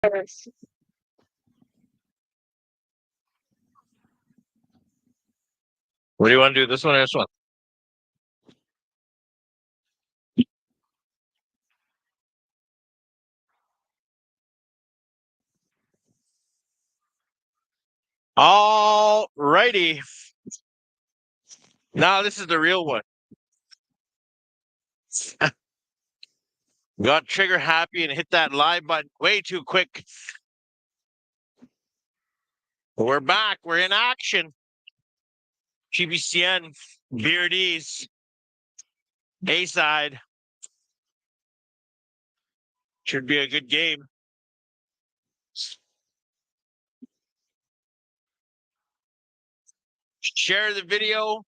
What do you want to do? This one or this one? All righty. Now this is the real one. Got trigger happy and hit that live button way too quick. We're back. We're in action. PBCN, Beardys, A-side. Should be a good game. Share the video.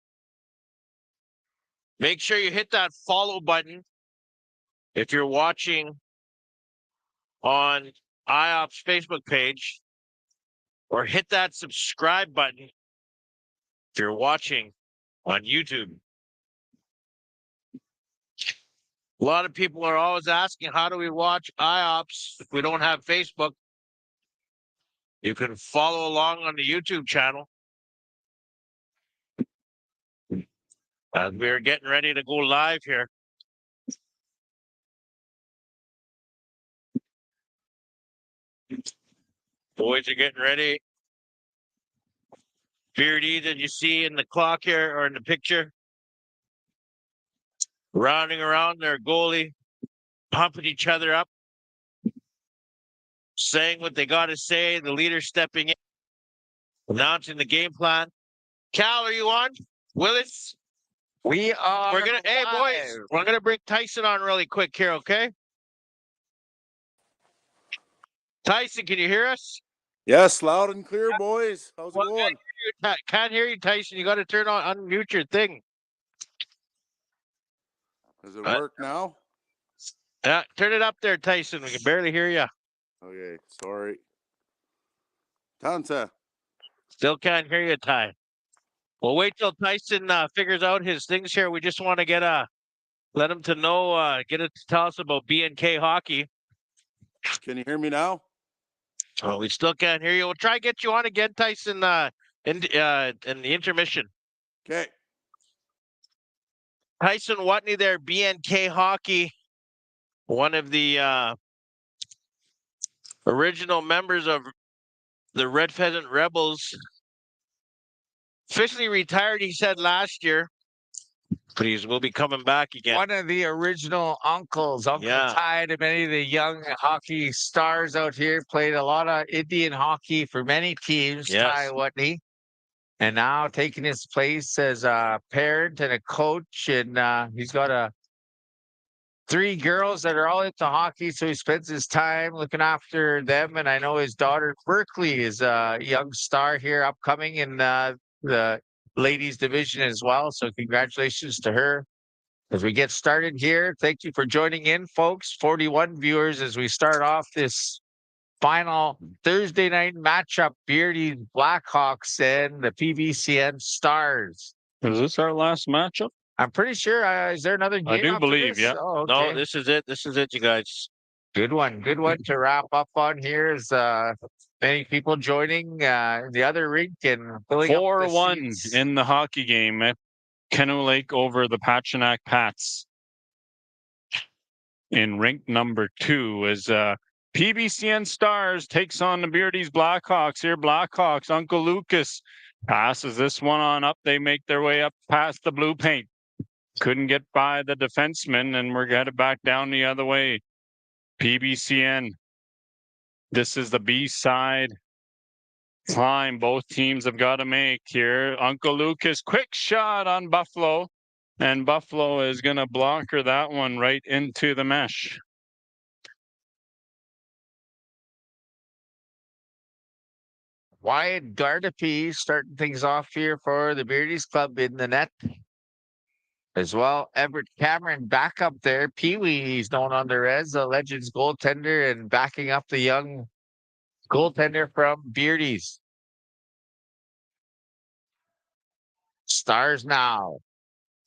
Make sure you hit that follow button if you're watching on IOP's Facebook page, or hit that subscribe button if you're watching on YouTube. A lot of people are always asking, how do we watch IOPS if we don't have Facebook? You can follow along on the YouTube channel. As we're getting ready to go live here. Boys are getting ready. Beardy that you see in the clock here or in the picture, rounding around their goalie, pumping each other up, saying what they got to say. The leader stepping in, announcing the game plan. Cal, are you on? Willis? We are. We're gonna. Hey, boys, we're gonna bring Tyson on really quick here, okay? Tyson, can you hear us? Yes, loud and clear, boys. How's it going? Can't hear you, Tyson. You got to turn on, unmute your thing. Does it work now? Yeah, turn it up there, Tyson. We can barely hear you. Okay, sorry. Tansa. Still can't hear you, Ty. Well, wait till Tyson figures out his things here. We just want to let him to know, get it to tell us about B&K hockey. Can you hear me now? Oh, we still can't hear you. We'll try to get you on again, Tyson, in the intermission. Okay. Tyson Watney there, B&K hockey, one of the original members of the Red Pheasant Rebels. Officially retired, he said, last year. But he will be coming back again. One of the original uncles, Uncle Ty, to many of the young hockey stars out here. Played a lot of Indian hockey for many teams, Yes. Ty Watney. And now taking his place as a parent and a coach. And he's got 3 girls that are all into hockey, so he spends his time looking after them. And I know his daughter, Berkeley, is a young star here upcoming in the ladies division as well. So congratulations to her. As we get started here, thank you for joining in, folks. 41 viewers as we start off this final Thursday night matchup. Beardys Blackhawks and the PBCN Stars. Is this our last matchup? I'm pretty sure. Is there another game? I do believe, this? yeah. Oh, okay. No, this is it. This is it, you guys. Good one. Good one to wrap up on here. As many people joining the other rink and filling 4-1 in the hockey game at Kennew Lake over the Pachinak Pats. In rink number 2 as PBCN Stars takes on the Beardys Blackhawks here. Blackhawks, Uncle Lucas passes this one on up. They make their way up past the blue paint. Couldn't get by the defenseman, and we're headed back down the other way. PBCN. This is the B side climb both teams have got to make here. Uncle Lucas, quick shot on Buffalo, and Buffalo is going to blocker that one right into the mesh. Wyatt Gardepee starting things off here for the Beardys Club in the net. As well, Everett Cameron back up there. Pee-wee, he's known under as a Legends goaltender and backing up the young goaltender from Beardys. Stars now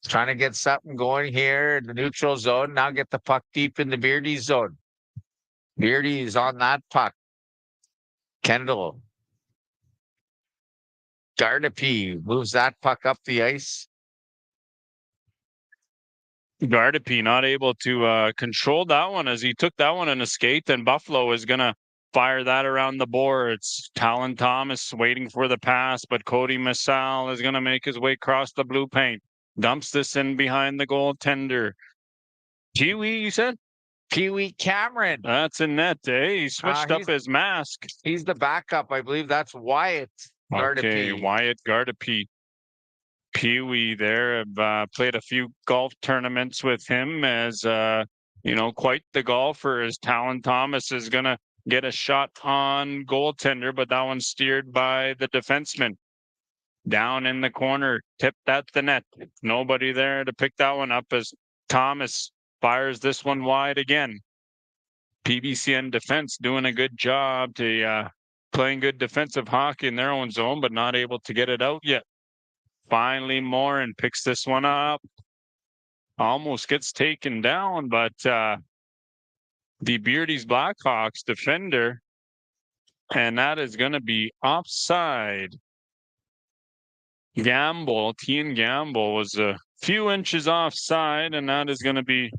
trying to get something going here in the neutral zone. Now get the puck deep in the Beardys zone. Beardys on that puck. Kendall. Gardapi moves that puck up the ice. Gardapi not able to control that one as he took that one in a skate, and Buffalo is going to fire that around the boards. Talon Thomas waiting for the pass, but Cody Massal is going to make his way across the blue paint. Dumps this in behind the goaltender. Pee-wee, you said? Pee-wee Cameron. That's in net, eh? He switched up his mask. He's the backup. I believe that's Wyatt Gardapi. Okay, Wyatt Gardapi. Pee-wee there. I've played a few golf tournaments with him as, quite the golfer. As Talon Thomas is going to get a shot on goaltender, but that one's steered by the defenseman. Down in the corner, tipped at the net. Nobody there to pick that one up as Thomas fires this one wide again. PBCN defense doing a good job to playing good defensive hockey in their own zone, but not able to get it out yet. Finally, Morin picks this one up. Almost gets taken down, but the Beardys Blackhawks defender, and that is going to be offside. Tian Gamble was a few inches offside, and that is going to be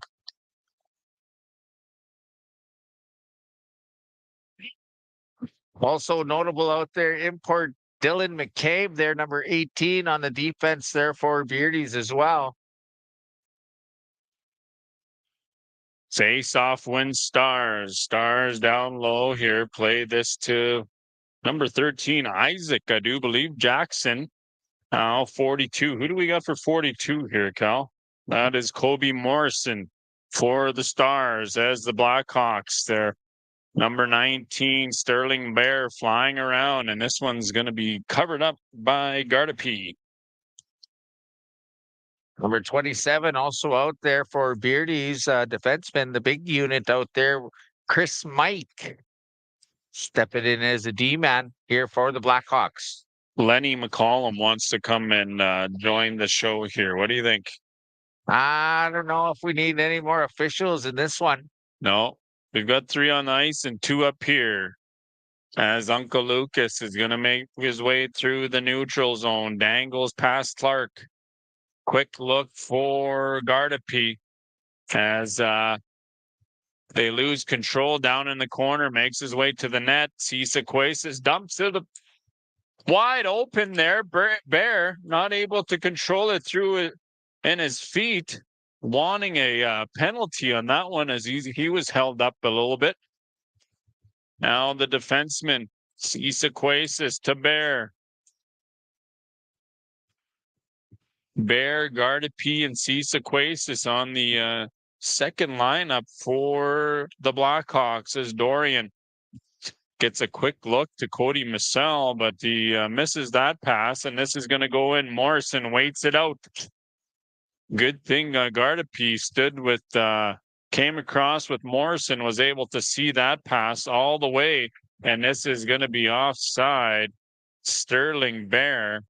also notable out there. Import Dylan McCabe there, number 18 on the defense there for Beardys as well. Face-off wins Stars. Stars down low here. Play this to number 13, Isaac, I do believe. Jackson. Now 42. Who do we got for 42 here, Cal? That is Kobe Morrison for the Stars as the Blackhawks. They're number 19, Sterling Bear flying around, and this one's going to be covered up by Gardapi. Number 27 also out there for Beardys, defenseman, the big unit out there, Chris Mike, stepping in as a D-man here for the Blackhawks. Lenny McCollum wants to come and join the show here. What do you think? I don't know if we need any more officials in this one. No, we've got 3 on the ice and 2 up here. As Uncle Lucas is going to make his way through the neutral zone, dangles past Clark. Quick look for Gardapi as they lose control down in the corner, makes his way to the net. Cisaquasis dumps to the wide open there. Bear not able to control it through it in his feet, wanting a penalty on that one as he was held up a little bit. Now the defenseman, Cisaquasis to Bear. Bear, Gardapi, and Cisaquasis on the second lineup for the Blackhawks as Dorian gets a quick look to Cody Massal, but he misses that pass, and this is going to go in. Morrison waits it out. Good thing Gardapi stood with, came across with Morrison, was able to see that pass all the way, and this is going to be offside. Sterling Bear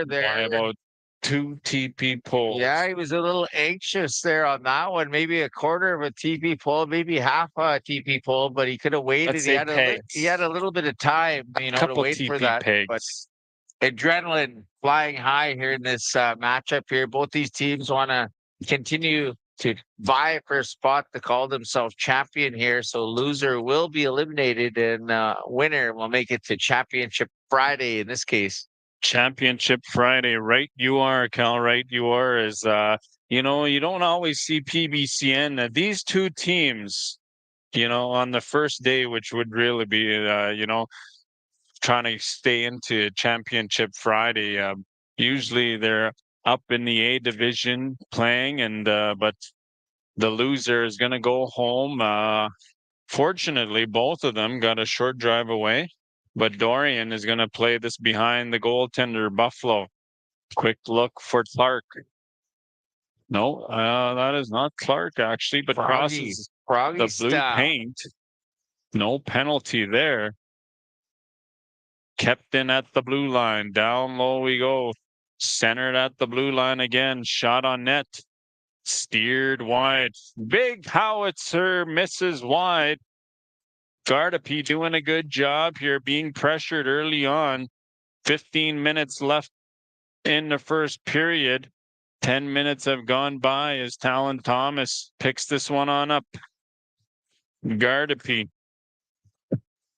there. By about 2 TP pulls. Yeah, he was a little anxious there on that one. Maybe a quarter of a TP pull, maybe half a TP pull, but he could have waited. He had a little bit of time, to wait for that. Pegs. But adrenaline flying high here in this matchup here. Both these teams want to continue to vie for a spot to call themselves champion here. So loser will be eliminated, and winner will make it to Championship Friday in this case. Championship Friday, right? You are, Cal, right? You are, as you don't always see PBCN. These two teams, on the first day, which would really be, trying to stay into Championship Friday. Usually they're up in the A division playing, and but the loser is going to go home. Fortunately, both of them got a short drive away. But Dorian is going to play this behind the goaltender, Buffalo. Quick look for Clark. No, that is not Clark, actually, but crosses the blue paint. No penalty there. Kept in at the blue line. Down low we go. Centered at the blue line again. Shot on net. Steered wide. Big howitzer misses wide. Gardapi doing a good job here, being pressured early on. 15 minutes left in the first period. 10 minutes have gone by as Talon Thomas picks this one on up. Gardapi.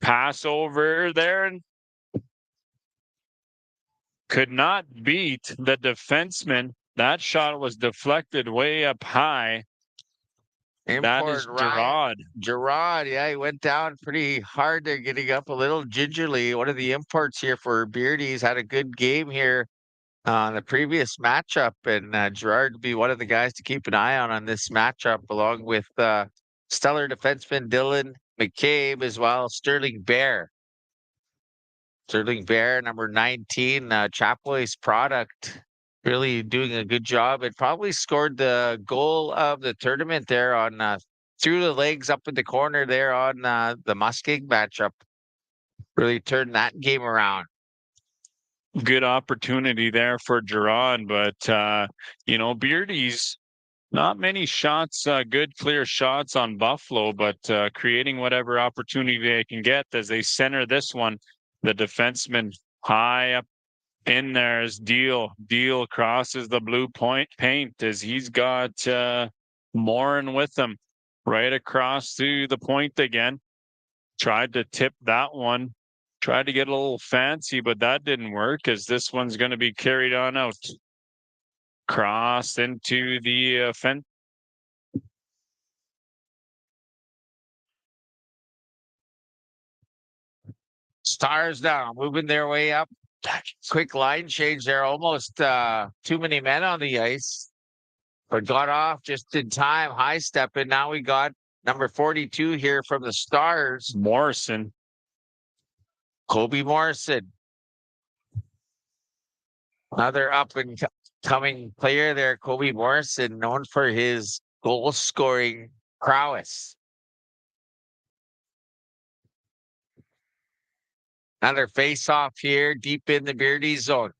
Pass over there and could not beat the defenseman. That shot was deflected way up high. That is Gerard. Gerard, yeah, he went down pretty hard there, getting up a little gingerly. One of the imports here for Beardys had a good game here on the previous matchup, and Gerard would be one of the guys to keep an eye on this matchup, along with stellar defenseman Dylan McCabe as well, Sterling Bear. Sterling Bear, number 19, Chapoy's product, really doing a good job and probably scored the goal of the tournament there on through the legs up in the corner there on the Muskeg matchup. Really turned that game around. Good opportunity there for Gerard, but Beardy's not many shots, good clear shots on Buffalo, but creating whatever opportunity they can get as they center this one. The defenseman high up in there as Deal crosses the blue paint as he's got Morin with him right across to the point again. Tried to tip that one. Tried to get a little fancy, but that didn't work as this one's going to be carried on out. Cross into the fence. Stars now moving their way up. Quick line change there. Almost too many men on the ice, but got off just in time. High step, and now we got number 42 here from the Stars. Morrison. Kobe Morrison. Another up and coming player there, Kobe Morrison, known for his goal scoring prowess. Another face off here deep in the Beardy zone.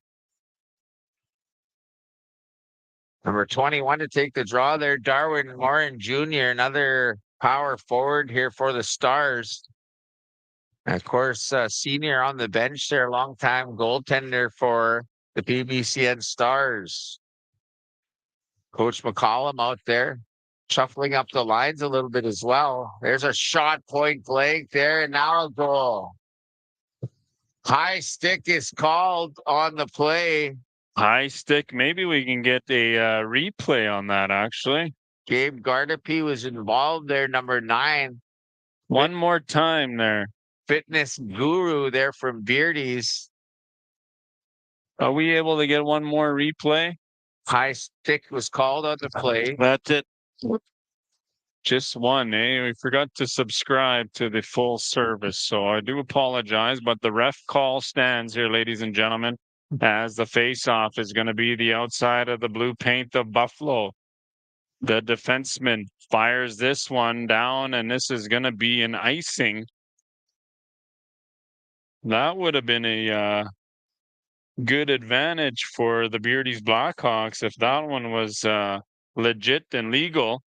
Number 21 to take the draw there, Darwin Morin Jr., another power forward here for the Stars. And of course, senior on the bench there, longtime goaltender for the PBCN Stars. Coach McCollum out there shuffling up the lines a little bit as well. There's a shot point blank there, and now a goal. High stick is called on the play. High stick. Maybe we can get a replay on that, actually. Gabe Gardapi was involved there, number 9. One more time there. Fitness guru there from Beardy's. Are we able to get one more replay? High stick was called on the play. That's it. Just one, eh? We forgot to subscribe to the full service, so I do apologize, but the ref call stands here, ladies and gentlemen, as the face-off is going to be the outside of the blue paint of Buffalo. The defenseman fires this one down, and this is going to be an icing. That would have been a good advantage for the Beardy's Blackhawks if that one was legit and legal.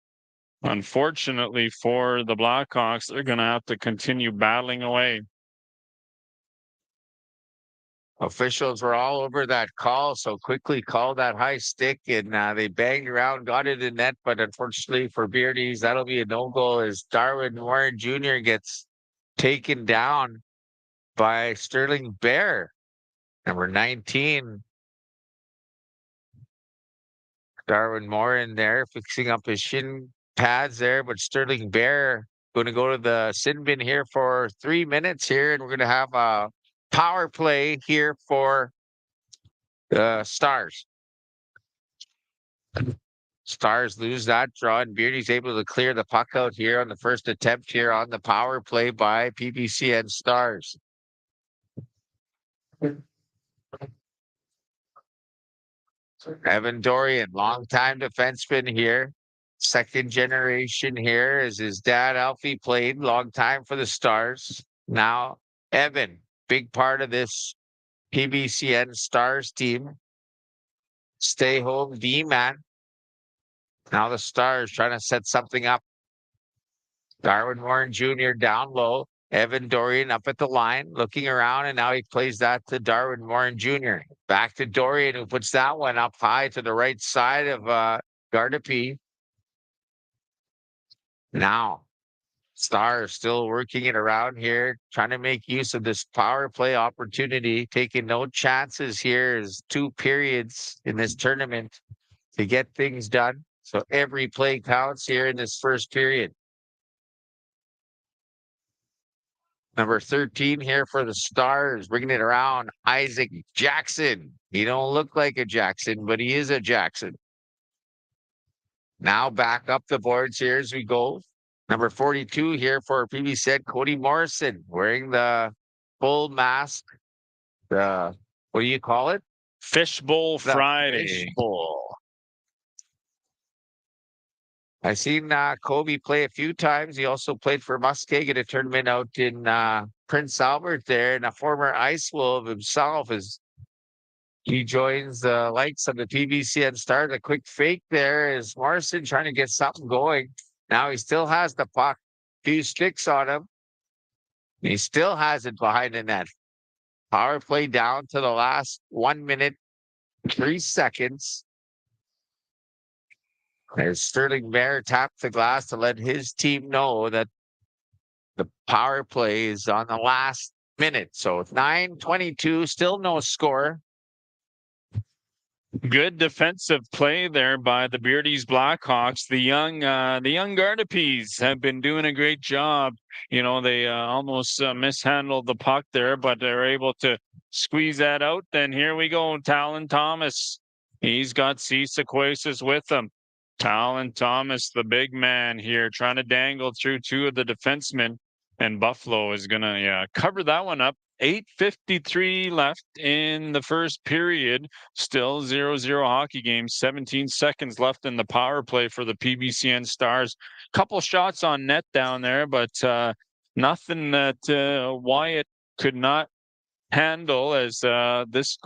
Unfortunately for the Blackhawks, they're going to have to continue battling away. Officials were all over that call, so quickly called that high stick, and they banged around, got it in net, but unfortunately for Beardy's, that'll be a no-goal as Darwin Morin Jr. gets taken down by Sterling Bear, number 19. Darwin Morin there fixing up his shin pads there, but Sterling Bear going to go to the sin bin here for 3 minutes here, and we're going to have a power play here for the Stars. Stars lose that draw, and Beardy's able to clear the puck out here on the first attempt here on the power play by PBCN Stars. Evan Dorian, longtime defenseman here. Second generation here as his dad, Alfie, played long time for the Stars. Now, Evan, big part of this PBCN Stars team. Stay home D-man. Now the Stars trying to set something up. Darwin Morin Jr. down low. Evan Dorian up at the line, looking around, and now he plays that to Darwin Morin Jr. Back to Dorian, who puts that one up high to the right side of Gardapi. Now, Stars still working it around here, trying to make use of this power play opportunity, taking no chances here as 2 periods in this tournament to get things done. So every play counts here in this first period. Number 13 here for the Stars, bringing it around, Isaac Jackson. He don't look like a Jackson, but he is a Jackson. Now back up the boards here as we go. Number 42 here for PBCN, Cody Morrison, wearing the full mask. What do you call it? Fishbowl The Friday. fishbowl. I've seen Kobe play a few times. He also played for Muskegon, a tournament out in Prince Albert there, and a former Ice Wolf himself is he joins the likes of the PBCN Stars. A quick fake there is Morrison trying to get something going. Now he still has the puck, few sticks on him. He still has it behind the net. Power play down to the last 1 minute, 3 seconds. As Sterling Bear tapped the glass to let his team know that the power play is on the last minute. So 9:22, still no score. Good defensive play there by the Beardys Blackhawks. The young Gardapis have been doing a great job. You know, they almost mishandled the puck there, but they're able to squeeze that out. Then here we go, Talon Thomas. He's got C. Sequasis with him. Talon Thomas, the big man here, trying to dangle through 2 of the defensemen. And Buffalo is going to cover that one up. 8:53 left in the first period. Still 0-0 hockey game. 17 seconds left in the power play for the PBCN Stars. Couple shots on net down there, but nothing that Wyatt could not handle as this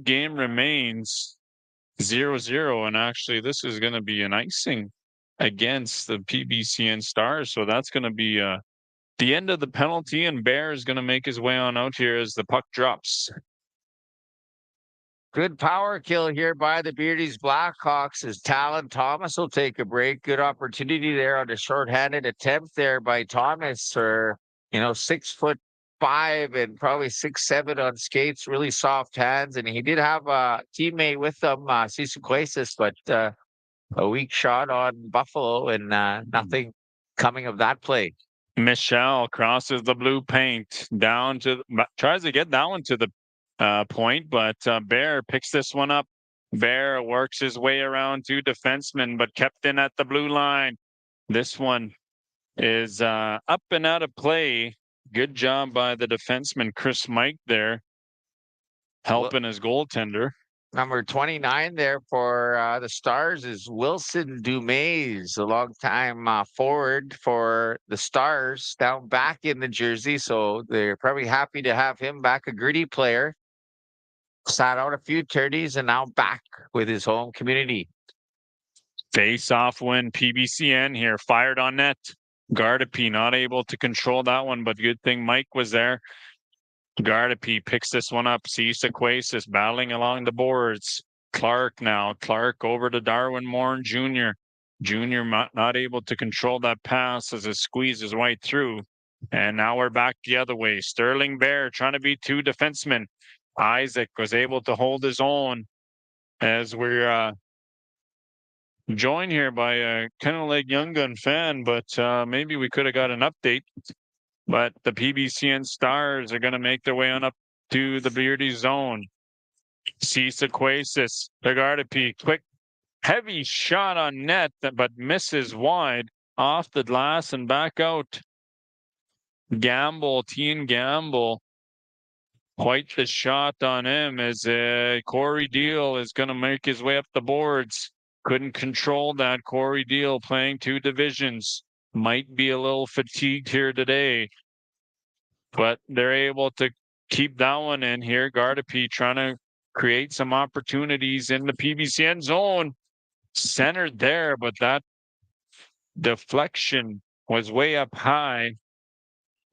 game remains 0-0. And actually, this is going to be an icing against the PBCN Stars. So that's going to be the end of the penalty, and Bear is going to make his way on out here as the puck drops. Good power kill here by the Beardys Blackhawks as Talon Thomas will take a break. Good opportunity there on a shorthanded attempt there by Thomas for, 6'5" and probably 6'7" on skates, really soft hands. And he did have a teammate with him, Cecil Quasis, but a weak shot on Buffalo and nothing coming of that play. Michelle crosses the blue paint down to tries to get that one to the point, but Bear picks this one up. Bear works his way around 2 defensemen, but kept in at the blue line. This one is up and out of play. Good job by the defenseman Chris Mike there, helping his goaltender. Number 29 there for the Stars is Wilson Dumays, a long-time forward for the Stars, down back in the jersey. So they're probably happy to have him back, a gritty player. Sat out a few tourneys and now back with his home community. Face-off win, PBCN here, fired on net. Gardapi not able to control that one, but good thing Mike was there. Gardapi picks this one up. C. Sequasis battling along the boards. Clark now. Clark over to Darwin Morin Jr. Jr. not able to control that pass as it squeezes right through. And now we're back the other way. Sterling Bear trying to beat 2 defensemen. Isaac was able to hold his own as we're joined here by a kind of like Young Gun fan, but maybe we could have got an update. But the PBCN Stars are going to make their way on up to the Beardy zone. C. Sequasis, Gardapi, quick, heavy shot on net, but misses wide off the glass and back out. Teen Gamble, quite the shot on him as Corey Deal is going to make his way up the boards. Couldn't control that. Corey Deal playing 2 divisions. Might be a little fatigued here today, but they're able to keep that one in here. Gardapi trying to create some opportunities in the PBCN zone. Centered there, but that deflection was way up high.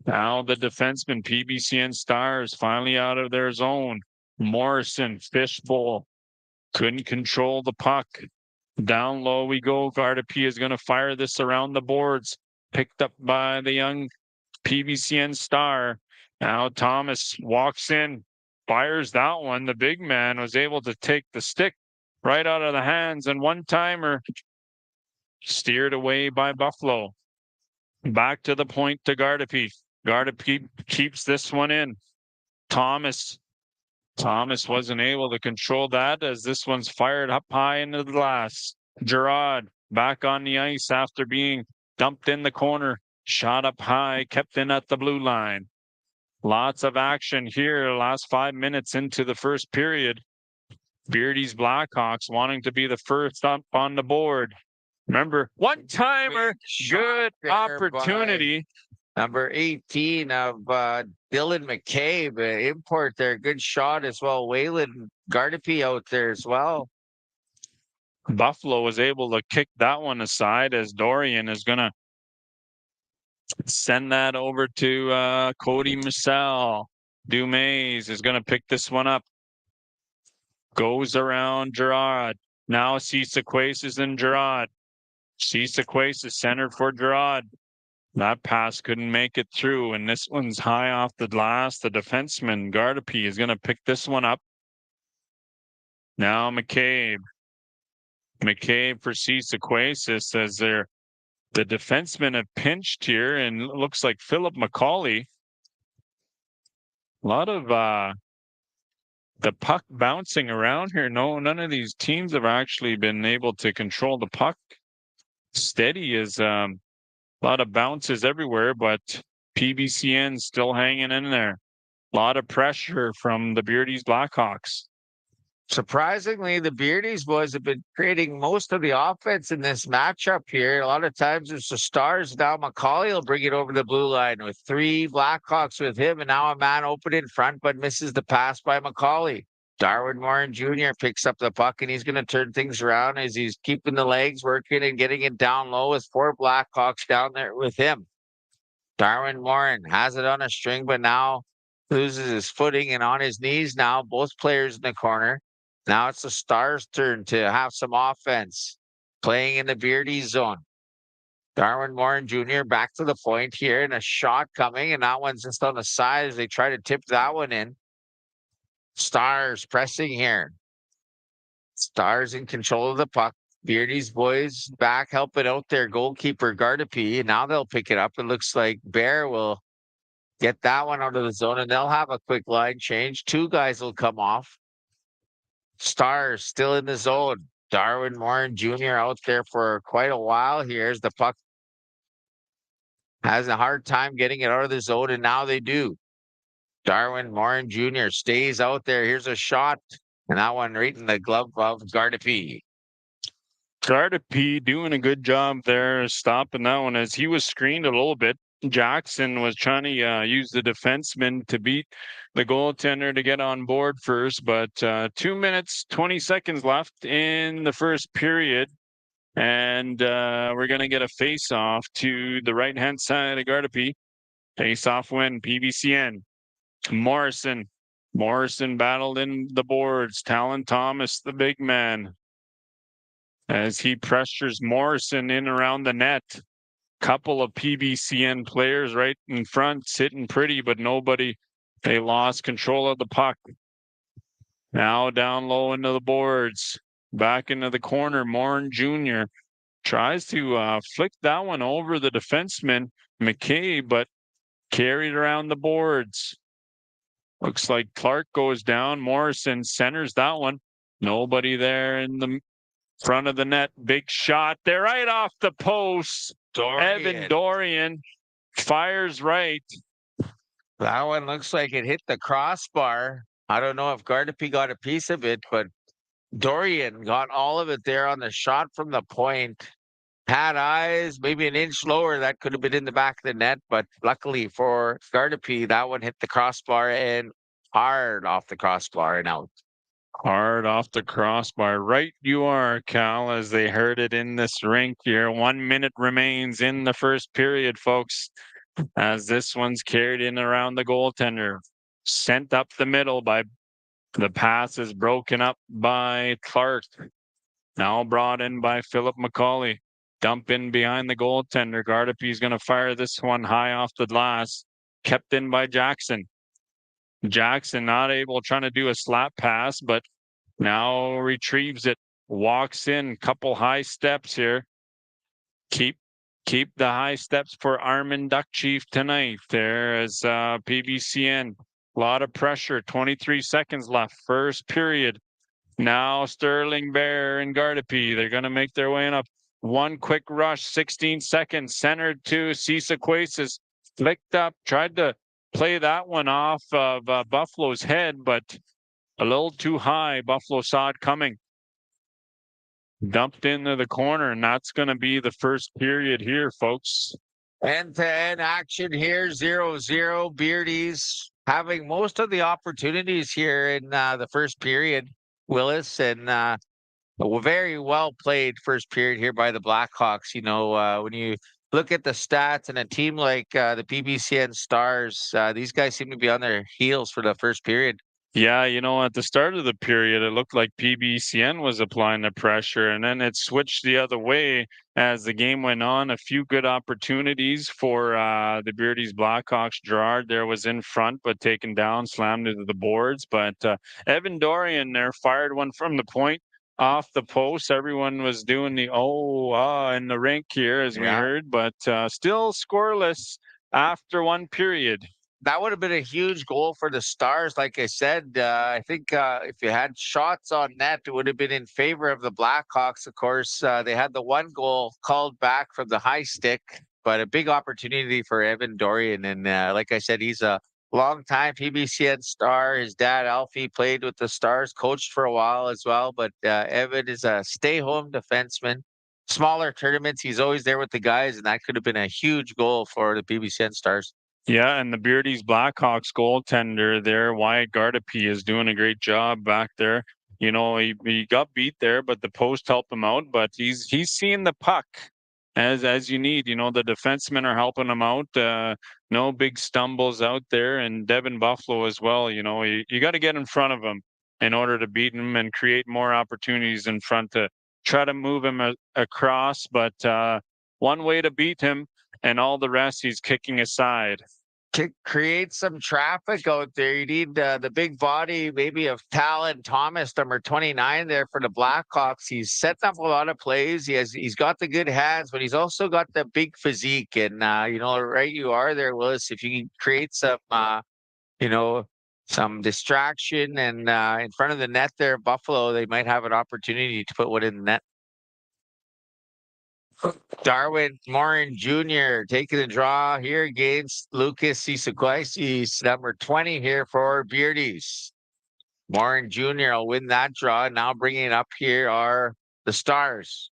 Now the defenseman, PBCN Stars, finally out of their zone. Morrison, fishbowl, couldn't control the puck. Down low we go. Gardapi is going to fire this around the boards. Picked up by the young PBCN Star. Now Thomas walks in, fires that one. The big man was able to take the stick right out of the hands, and one-timer steered away by Buffalo. Back to the point to Gardapi. Gardapi keeps this one in. Thomas wasn't able to control that as this one's fired up high into the glass. Gerard back on the ice after being dumped in the corner. Shot up high, kept in at the blue line. Lots of action here. Last 5 minutes into the first period. Beardys Blackhawks wanting to be the first up on the board. Remember, one-timer, good opportunity. Number 18 of Dylan McCabe, import there. Good shot as well. Waylon Gardapi out there as well. Buffalo was able to kick that one aside as Dorian is going to send that over to Cody Marcel. Dumaze is going to pick this one up. Goes around Gerard. Now Cisaquace is in Gerard. Cisaquace is centered for Gerard. That pass couldn't make it through, and this one's high off the glass. The defenseman, Gardapi, is going to pick this one up. Now McCabe. McCabe for Cisaquace as the defensemen have pinched here, and it looks like Philip McCauley. A lot of the puck bouncing around here. No, none of these teams have actually been able to control the puck. Steady as a lot of bounces everywhere, but PBCN still hanging in there. A lot of pressure from the Beardys Blackhawks. Surprisingly, the Beardys boys have been creating most of the offense in this matchup here. A lot of times it's the Stars. Now McCauley will bring it over the blue line with 3 Blackhawks with him, and now a man open in front, but misses the pass by McCauley. Darwin Morin Jr. picks up the puck, and he's going to turn things around as he's keeping the legs working and getting it down low with 4 Blackhawks down there with him. Darwin Morin has it on a string, but now loses his footing and on his knees now. Both players in the corner. Now it's the Stars' turn to have some offense, playing in the Beardy zone. Darwin Morin Jr. back to the point here, and a shot coming, and that one's just on the side as they try to tip that one in. Stars pressing here. Stars in control of the puck. Beardy's boys back helping out their goalkeeper Gardapi, and now they'll pick it up. It looks like Bear will get that one out of the zone, and they'll have a quick line change. 2 guys will come off. Stars still in the zone. Darwin Morin Jr. out there for quite a while here as the puck has a hard time getting it out of the zone, and now they do. Darwin Morin Jr. stays out there. Here's a shot, and that one right in the glove of Gardapi. Gardapi doing a good job there, stopping that one as he was screened a little bit. Jackson was trying to use the defenseman to beat the goaltender to get on board first, but 2 minutes, 20 seconds left in the first period. And we're going to get a face-off to the right-hand side of Gardapi. Face-off win, PBCN. Morrison battled in the boards. Talon Thomas, the big man, as he pressures Morrison in around the net. Couple of PBCN players right in front, sitting pretty, but nobody. They lost control of the puck. Now down low into the boards. Back into the corner. Morin Jr. tries to flick that one over the defenseman, McCabe, but carried around the boards. Looks like Clark goes down. Morrison centers that one. Nobody there in the front of the net. Big shot there right off the post. Evan Dorian fires right. That one looks like it hit the crossbar. I don't know if Gardapi got a piece of it, but Dorian got all of it there on the shot from the point. Had eyes, maybe an inch lower. That could have been in the back of the net, but luckily for Gardapi, that one hit the crossbar and hard off the crossbar and out. Hard off the crossbar. Right you are, Cal, as they heard it in this rink here. 1 minute remains in the first period, folks. as this one's carried in around the goaltender. Sent up the middle by the pass is broken up by Clark. Now brought in by Philip McCauley. Dump in behind the goaltender. Gardapi's going to fire this one high off the glass. Kept in by Jackson. Jackson not able, trying to do a slap pass, but now retrieves it. Walks in, couple high steps here. Keep the high steps for Armin Duck Chief tonight. There is PBCN. A lot of pressure. 23 seconds left. First period. Now Sterling Bear and Gardapi. They're going to make their way in up. One quick rush, 16 seconds. Centered to Cisaquasis. Flicked up. Tried to play that one off of Buffalo's head, but a little too high. Buffalo saw it coming. Dumped into the corner, and that's going to be the first period here, folks. End-to-end action here, 0-0. Beardys having most of the opportunities here in the first period, Willis, and very well played first period here by the Blackhawks. You know, when you look at the stats and a team like the PBCN Stars, these guys seem to be on their heels for the first period. Yeah, you know, at the start of the period, it looked like PBCN was applying the pressure, and then it switched the other way as the game went on. A few good opportunities for the Beardys Blackhawks. Gerard there was in front, but taken down, slammed into the boards. But Evan Dorian there fired one from the point off the post. Everyone was doing the in the rink here, as we heard, but still scoreless after one period. That would have been a huge goal for the Stars. Like I said, I think if you had shots on net, it would have been in favor of the Blackhawks. Of course, they had the one goal called back from the high stick, but a big opportunity for Evan Dorian. And like I said, he's a longtime PBCN star. His dad, Alfie, played with the Stars, coached for a while as well. But Evan is a stay-home defenseman. Smaller tournaments, he's always there with the guys, and that could have been a huge goal for the PBCN Stars. Yeah, and the Beardys Blackhawks goaltender there, Wyatt Gardapi, is doing a great job back there. You know, he got beat there, but the post helped him out. But he's seeing the puck as you need. You know, the defensemen are helping him out. No big stumbles out there, and Devin Buffalo as well. You know, you got to get in front of him in order to beat him and create more opportunities in front to try to move him across. But one way to beat him, and all the rest he's kicking aside. Create some traffic out there. You need the big body, maybe of Talon Thomas, number 29 there for the Blackhawks. He's set up a lot of plays. He's got the good hands, but he's also got the big physique. And you know, right you are there, Willis. If you can create some some distraction and in front of the net there, Buffalo, they might have an opportunity to put one in the net. Darwin Morin Jr. taking a draw here against Lucas Cisaquasis, number 20 here for Beardys. Morin Jr. will win that draw. Now bringing it up here are the Stars.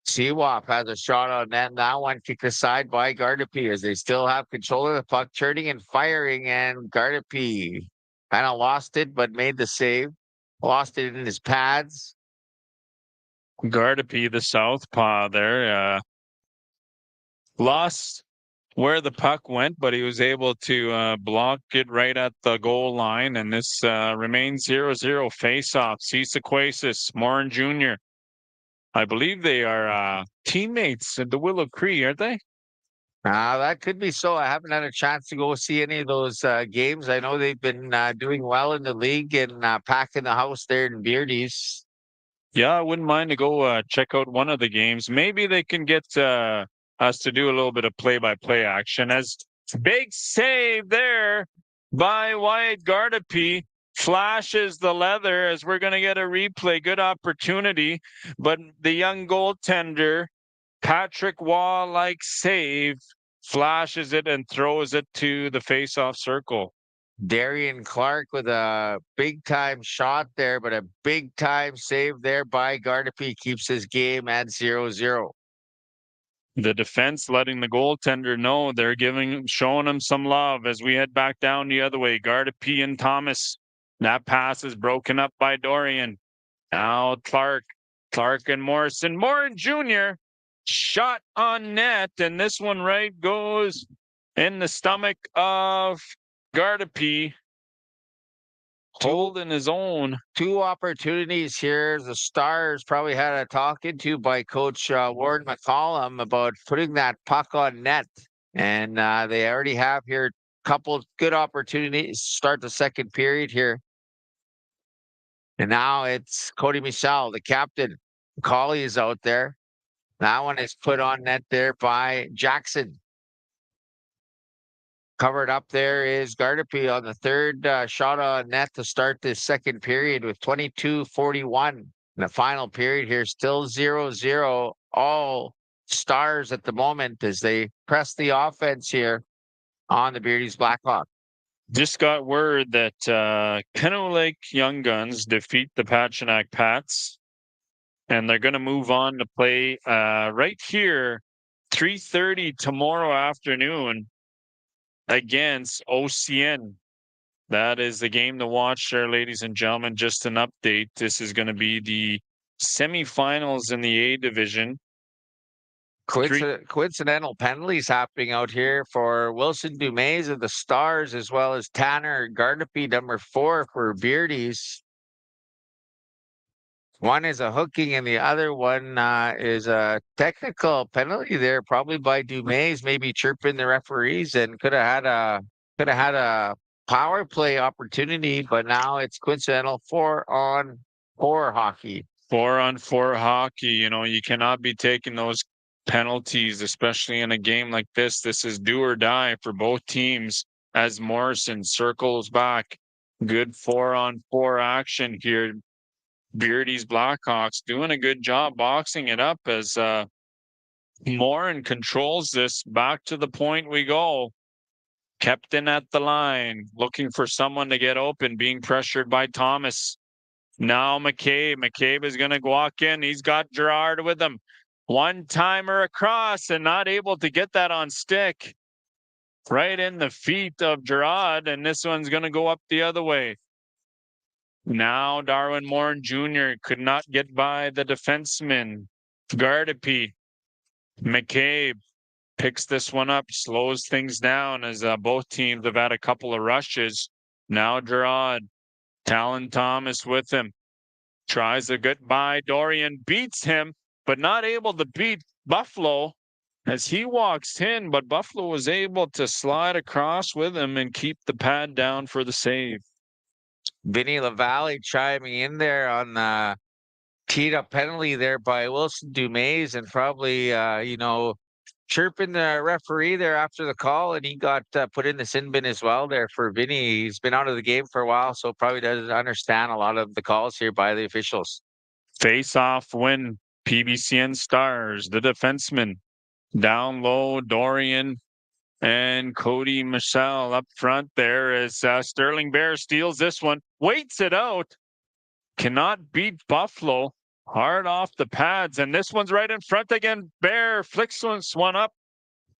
Seawap has a shot on net. That one kicked aside by Gardapi as they still have control of the puck, turning and firing, and Gardapi kind of lost it, but made the save. Lost it in his pads. Gardapi, the southpaw there, lost where the puck went, but he was able to block it right at the goal line, and this remains 0-0 face-off. Cisaquasis, Morin Jr. I believe they are teammates at the Willow Cree, aren't they? That could be so. I haven't had a chance to go see any of those games. I know they've been doing well in the league and packing the house there in Beardys. Yeah, I wouldn't mind to go check out one of the games. Maybe they can get us to do a little bit of play-by-play action. As big save there by Wyatt Gardapi, flashes the leather as we're going to get a replay. Good opportunity, but the young goaltender, Patrick Waugh-like save, flashes it and throws it to the face-off circle. Darian Clark with a big-time shot there, but a big-time save there by Gardapi keeps his game at 0-0. The defense letting the goaltender know they're showing him some love as we head back down the other way. Gardapi and Thomas. That pass is broken up by Dorian. Now Clark and Morrison. Morin Jr. shot on net, and this one right goes in the stomach of Gardapi, holding his own. 2 opportunities here. The Stars probably had a talking to by Coach Warren McCollum about putting that puck on net. And they already have here a couple of good opportunities to start the second period here. And now it's Cody Michel, the captain. Collie is out there. That one is put on net there by Jackson. Covered up there is Gardapi on the third shot on net to start this second period with 22:41. The final period here still 0-0. All Stars at the moment as they press the offense here on the Beardys Blackhawk. Just got word that Kennewick Lake Young Guns defeat the Pachinak Pats, and they're going to move on to play right here, 3:30 tomorrow afternoon against OCN. That is the game to watch there, ladies and gentlemen. Just an update. This is going to be the semifinals in the A division. Coincidental penalties happening out here for Wilson Dumaze of the Stars, as well as Tanner Gardapi, number 4 for Beardy's. One is a hooking and the other one is a technical penalty there, probably by Dumaze, maybe chirping the referees, and could have had a power play opportunity, but now it's coincidental 4-on-4 hockey. 4-on-4 hockey. You know, you cannot be taking those penalties, especially in a game like this. This is do or die for both teams as Morrison circles back. Good 4-on-4 action here. Beardy's Blackhawks doing a good job boxing it up as Morin controls this. Back to the point we go. Kept in at the line, looking for someone to get open, being pressured by Thomas. Now McCabe. McCabe is going to walk in. He's got Gerard with him. One-timer across and not able to get that on stick. Right in the feet of Gerard, and this one's going to go up the other way. Now Darwin Morin Jr. could not get by the defenseman. Gardapi. McCabe picks this one up, slows things down as both teams have had a couple of rushes. Now Gerard. Talon Thomas with him. Tries to get by. Dorian beats him, but not able to beat Buffalo as he walks in, but Buffalo was able to slide across with him and keep the pad down for the save. Vinny LaValle chiming in there on the teed up penalty there by Wilson Dumaze, and probably, chirping the referee there after the call, and he got put in the sin bin as well there for Vinny. He's been out of the game for a while, so probably doesn't understand a lot of the calls here by the officials. Face-off win. PBCN Stars, the defenseman. Down low, Dorian and Cody Michel up front there as Sterling Bear steals this one. Waits it out. Cannot beat Buffalo. Hard off the pads, and this one's right in front again. Bear flicks one up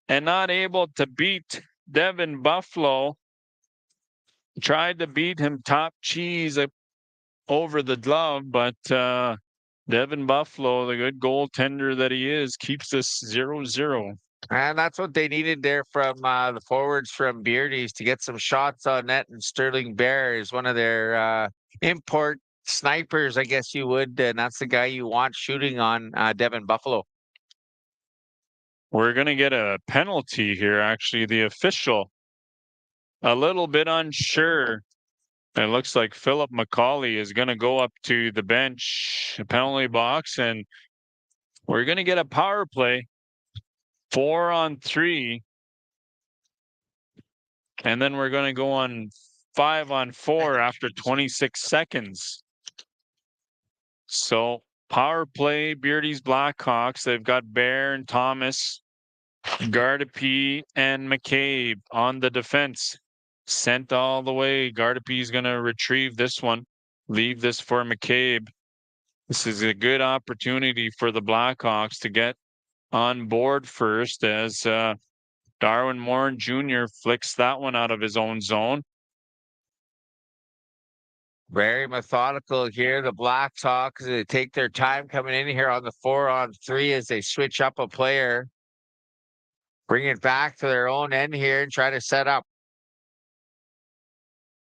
and not able to beat Devin Buffalo. Tried to beat him top cheese over the glove, but Devin Buffalo, the good goaltender that he is, keeps this 0-0. And that's what they needed there from the forwards from Beardy's to get some shots on net, and Sterling Bear is one of their import snipers, I guess you would, and that's the guy you want shooting on Devin Buffalo. We're going to get a penalty here, actually. The official, a little bit unsure. It looks like Philip McCauley is going to go up to the bench, penalty box, and we're going to get a power play, 4-on-3. And then we're going to go on 5-on-4 after 26 seconds. So power play, Beardy's Blackhawks. They've got Bear and Thomas, Gardapi and McCabe on the defense. Sent all the way. Gardapi's going to retrieve this one. Leave this for McCabe. This is a good opportunity for the Blackhawks to get on board first as Darwin Morin Jr. flicks that one out of his own zone. Very methodical here. The Blackhawks, they take their time coming in here on the 4-on-3 as they switch up a player. bring it back to their own end here and try to set up.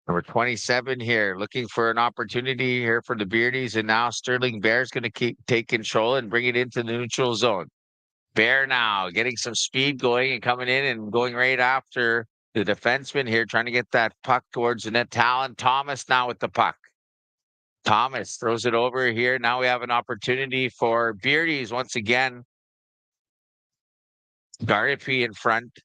Number 27 here, looking for an opportunity here for the Beardies, and now Sterling Bear's going to take control and bring it into the neutral zone. Bear now getting some speed going and coming in and going right after the defenseman here, trying to get that puck towards the net. Talon Thomas now with the puck. Thomas throws it over here. Now we have an opportunity for Beardies once again. Gardapi in front.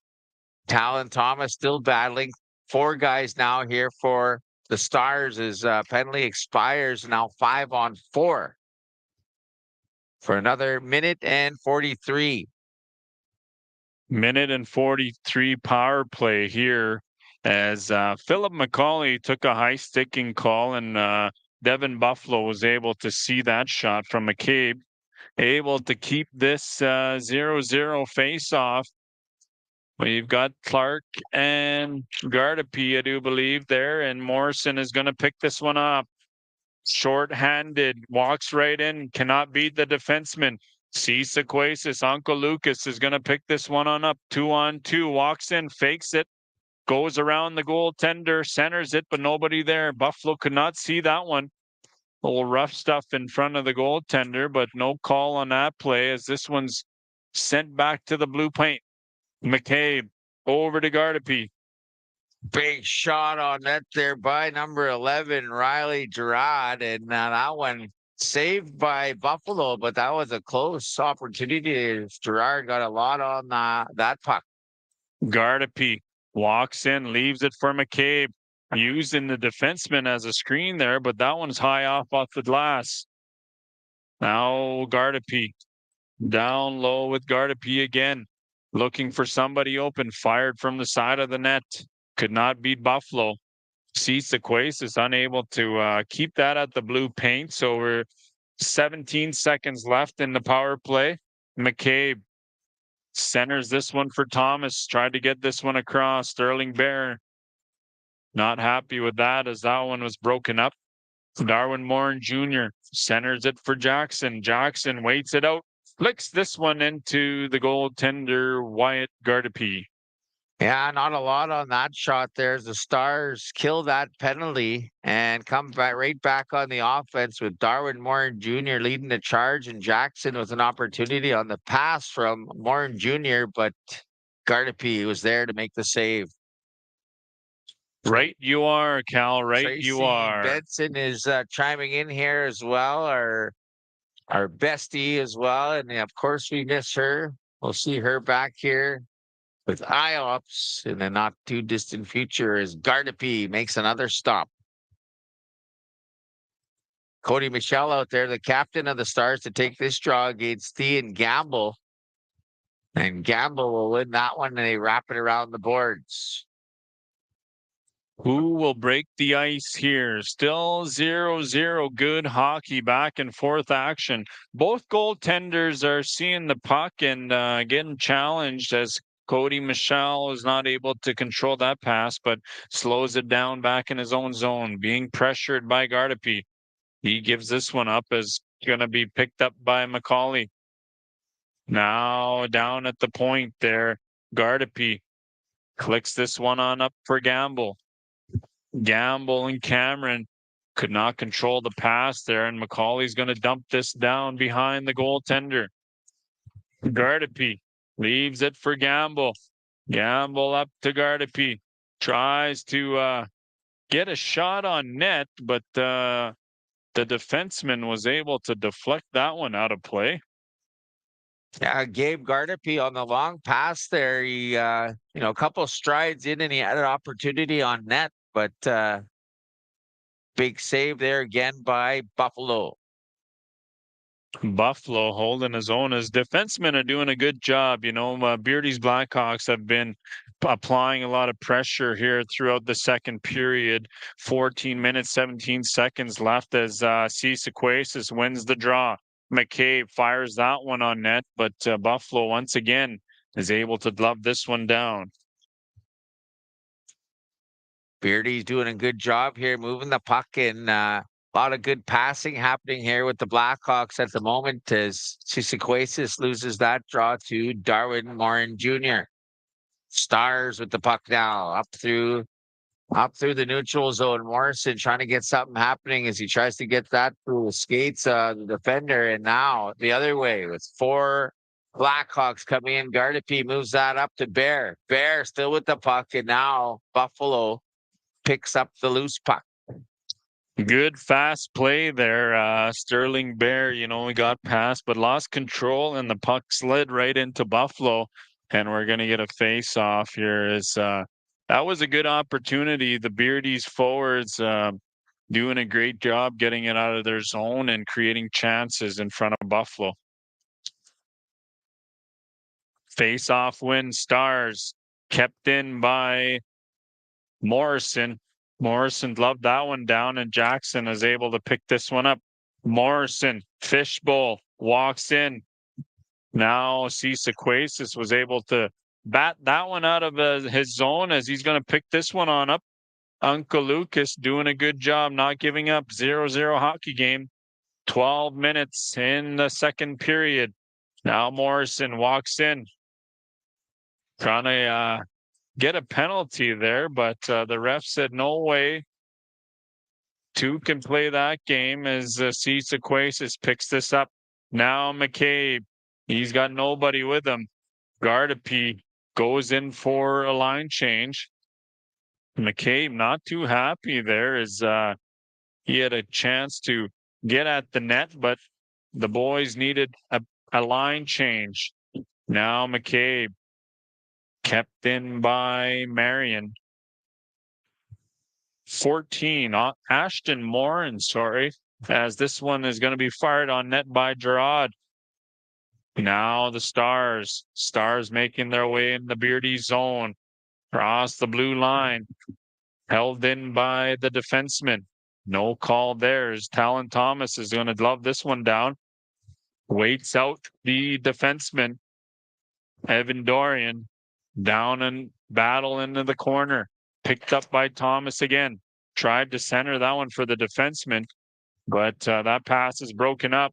Talon Thomas still battling. 4 guys now here for the Stars as penalty expires. Now 5-on-4 for another minute and 43. Minute and 43 power play here as Philip McCauley took a high sticking call, and Devin Buffalo was able to see that shot from McCabe, able to keep this 0-0 face-off. We've got Clark and Gardapi, I do believe, there, and Morrison is going to pick this one up. Short-handed, walks right in, cannot beat the defenseman. Sees Sequasis. Uncle Lucas is going to pick this one on up. 2-on-2, walks in, fakes it, goes around the goaltender, centers it, but nobody there. Buffalo could not see that one. A little rough stuff in front of the goaltender, but no call on that play as this one's sent back to the blue paint. McCabe over to Gardapi. Big shot on net there by number 11, Riley Gerard, and that one saved by Buffalo, but that was a close opportunity. Gerard got a lot on that puck. Gardapi walks in, leaves it for McCabe, using the defenseman as a screen there, but that one's high off the glass. Now Gardapi down low with Gardapi again, looking for somebody open, fired from the side of the net. Could not beat Buffalo. Sequace is unable to keep that at the blue paint. So we're 17 seconds left in the power play. McCabe centers this one for Thomas. Tried to get this one across. Sterling Bear not happy with that as that one was broken up. Darwin Morin Jr. centers it for Jackson. Jackson waits it out. Flicks this one into the goaltender, Wyatt Gardapi. Yeah, not a lot on that shot there as the Stars kill that penalty and come right back on the offense with Darwin Morin Jr. leading the charge, and Jackson with an opportunity on the pass from Morin Jr., but Gardapi was there to make the save. Right you are, Cal. Right Tracy you are. Benson is chiming in here as well, our bestie as well, and of course we miss her. We'll see her back here with IOPS in the not too distant future as Gardapi makes another stop. Cody Michelle out there, the captain of the Stars, to take this draw against Thean Gamble. And Gamble will win that one, and they wrap it around the boards. Who will break the ice here? Still 0-0. Good hockey, back and forth action. Both goaltenders are seeing the puck and getting challenged as Cody Michelle is not able to control that pass, but slows it down back in his own zone, being pressured by Gardapi. He gives this one up as going to be picked up by McCauley. Now down at the point there, Gardapi clicks this one on up for Gamble. Gamble and Cameron could not control the pass there, and McCauley's going to dump this down behind the goaltender. Gardapi leaves it for Gamble. Gamble up to Gardapi. Tries to get a shot on net, but the defenseman was able to deflect that one out of play. Yeah, Gabe Gardapi on the long pass there. He, a couple strides in and he had an opportunity on net, but big save there again by Buffalo. Buffalo holding his own. His defensemen are doing a good job. Beardy's Blackhawks have been applying a lot of pressure here throughout the second period. 14 minutes, 17 seconds left as Sequasis wins the draw. McCabe fires that one on net, but Buffalo once again is able to glove this one down. Beardy's doing a good job here, moving the puck, and a lot of good passing happening here with the Blackhawks at the moment as Sequasis loses that draw to Darwin Morin Jr. Stars with the puck now up through the neutral zone. Morrison trying to get something happening as he tries to get that through the skates, the defender. And now the other way with 4 Blackhawks coming in. Gardapi moves that up to Bear. Bear still with the puck. And now Buffalo picks up the loose puck. Good fast play there. Sterling Bear, we got past, but lost control and the puck slid right into Buffalo. And we're going to get a face off here. That was a good opportunity. The Beardys forwards doing a great job getting it out of their zone and creating chances in front of Buffalo. Face off win, Stars kept in by Morrison. Morrison loved that one down, and Jackson is able to pick this one up. Morrison, fishbowl, walks in. Now Sequasis was able to bat that one out of his zone as he's going to pick this one on up. Uncle Lucas doing a good job not giving up. 0-0 hockey game. 12 minutes in the second period. Now Morrison walks in. Trying to get a penalty there, but the ref said no way. 2 can play that game as Sequasis picks this up. Now McCabe, he's got nobody with him. Gardapi goes in for a line change. McCabe not too happy there as he had a chance to get at the net, but the boys needed a line change. Now McCabe kept in by Marion. 14, Ashton Morin, as this one is going to be fired on net by Gerard. Now the Stars making their way in the Beardy zone. Across the blue line. Held in by the defenseman. No call there as Talon Thomas is going to love this one down. Waits out the defenseman. Evan Dorian down and battle into the corner. Picked up by Thomas again. Tried to center that one for the defenseman, but that pass is broken up.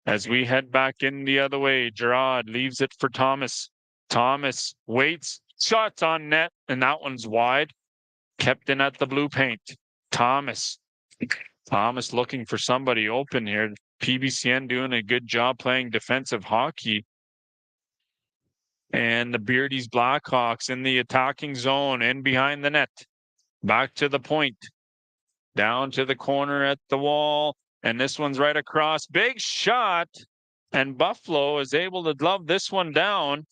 As we head back in the other way, Gerard leaves it for Thomas. Thomas waits, shots on net, and that one's wide. Kept in at the blue paint. Thomas looking for somebody open here. PBCN doing a good job playing defensive hockey. And the Beardy's Blackhawks in the attacking zone and behind the net. Back to the point. Down to the corner at the wall. And this one's right across. Big shot. And Buffalo is able to glove this one down.